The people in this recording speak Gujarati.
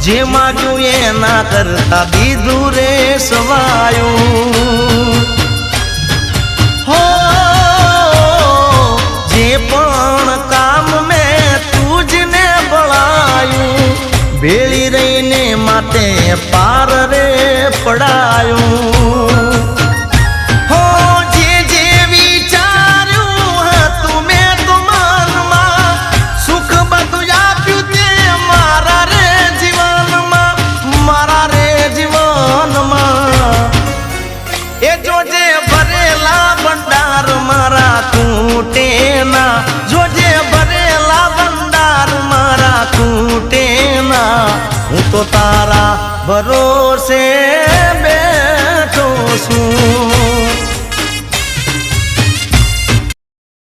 જે માગ્યું એના કરતા દીધું રે સવાયું હો જે પણ કામ મેં તુજને બળાયું ભેળી રહીને માટે પાર રે પડાયું હો જે જે વિચાર્યું હતું મેં તો મનમાં સુખ બધું આપ્યું તે મારા રે જીવનમાં એ જોજે ભરેલા ભંડાર મારા ખૂટે ના જોજે ભરેલા ભંડાર મારા ખૂટે ના હું તો તારા ભરોસે બેઠો છું